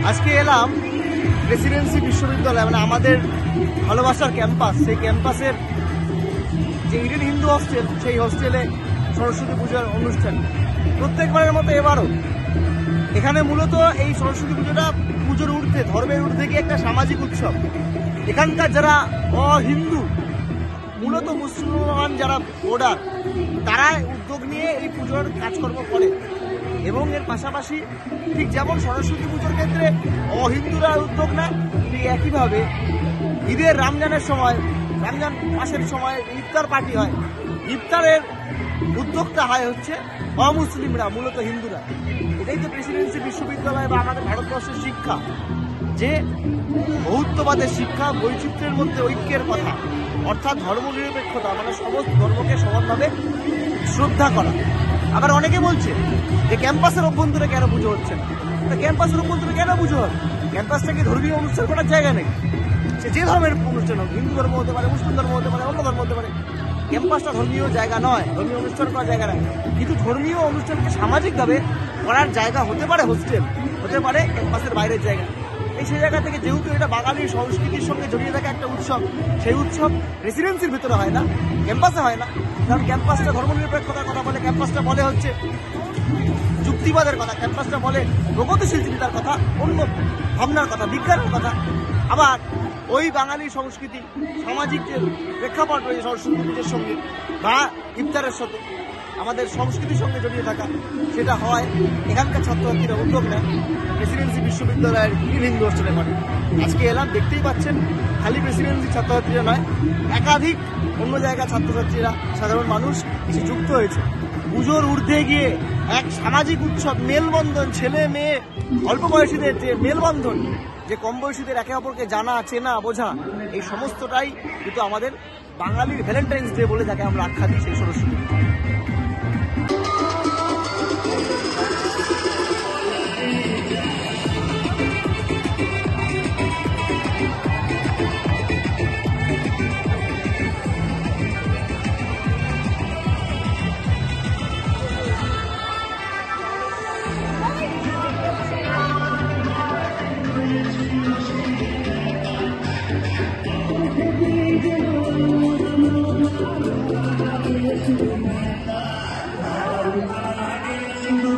আজকে এলাম প্রেসিডেন্সি বিশ্ববিদ্যালয়, মানে আমাদের ভালোবাসার ক্যাম্পাস। সেই ক্যাম্পাসের যে ইডেন হিন্দু হস্টেল, সেই হস্টেলে সরস্বতী পূজার অনুষ্ঠান প্রত্যেকবারের মতো এবারও। এখানে মূলত এই সরস্বতী পুজোর ঊর্ধ্বে, ধর্মের ঊর্ধ্বে গিয়ে একটা সামাজিক উৎসব। এখানকার যারা অহিন্দু, মূলত মুসলমান যারা ভোটার, তারাই উদ্যোগ নিয়ে এই পুজোর কাজকর্ম করে। এবং এর পাশাপাশি ঠিক যেমন সরস্বতী পুজোর ক্ষেত্রে অহিন্দুরা উদ্যোগ নেয়, ঠিক একইভাবে ঈদের রমজানের সময়, রমজান মাসের সময় ইফতার পার্টি হয়। ইফতারের উদ্যোগটা হয় হচ্ছে অমুসলিমরা, মূলত হিন্দুরা। এটাই তো প্রেসিডেন্সি বিশ্ববিদ্যালয় বা আমাদের ভারতবর্ষের শিক্ষা, যে বহুত্ববাদের শিক্ষা, বৈচিত্র্যের মধ্যে ঐক্যের কথা, অর্থাৎ ধর্মনিরপেক্ষতা, মানে সমস্ত ধর্মকে সমানভাবে শ্রদ্ধা করা। আবার অনেকে বলছে যে ক্যাম্পাসের অভ্যন্তরে কেন পুজো হচ্ছে না। ক্যাম্পাসের অভ্যন্তরে কেন পুজো হবে? ক্যাম্পাসটা কি ধর্মীয় অনুষ্ঠান করার জায়গা নেই? সে যে ধর্মের অনুষ্ঠান হোক, হিন্দু ধর্ম হতে পারে, মুসলিম ধর্ম হতে পারে, অন্য ধর্ম হতে পারে, ক্যাম্পাসটা ধর্মীয় জায়গা নয়, ধর্মীয় অনুষ্ঠান করার জায়গা নয়। কিন্তু ধর্মীয় অনুষ্ঠানকে সামাজিকভাবে করার জায়গা হতে পারে হোস্টেল, হতে পারে ক্যাম্পাসের বাইরের জায়গা। সেই জায়গা থেকে যেহেতু এটা বাঙালির সংস্কৃতির সঙ্গে জড়িয়ে থাকা একটা উৎসব, সেই উৎসব রেসিডেন্সির ভিতরে হয় না, ক্যাম্পাসে হয় না। কারণ ক্যাম্পাসটা ধর্মনিরপেক্ষতার কথা বলে, ক্যাম্পাসটা বলে হচ্ছে যুক্তিবাদের কথা, ক্যাম্পাসটা বলে প্রগতিশীল চিন্তার কথা, অন্য ভাবনার কথা, বিজ্ঞানের কথা। আবার ওই বাঙালি সংস্কৃতি, সামাজিক যে প্রেক্ষাপট রয়েছে সরস্বতী পুজোর সঙ্গে বা ইফতারের সাথে আমাদের সংস্কৃতির সঙ্গে জড়িয়ে থাকা, সেটা হয় এখানকার ছাত্রছাত্রীরা উদ্যোগ নেয় প্রেসিডেন্সি বিশ্ববিদ্যালয়ের ইডেন হিন্দু হস্টেলে করে। আজকে এলাম, দেখতেই পাচ্ছেন খালি প্রেসিডেন্সি ছাত্রছাত্রীরা নয়, একাধিক অন্য জায়গার ছাত্রছাত্রীরা, সাধারণ মানুষ এসে যুক্ত হয়েছে। পুজোর ঊর্ধ্বে গিয়ে এক সামাজিক উৎসব, মেলবন্ধন, ছেলে মেয়ে অল্প বয়সীদের যে মেলবন্ধন, যে কম বয়সীদের একে অপরকে জানা, চেনা, বোঝা, এই সমস্তটাই কিন্তু আমাদের বাঙালির ভ্যালেন্টাইন্স ডে বলে যাকে আমরা আখ্যা দিই, সেই সরস্বতী। Hindu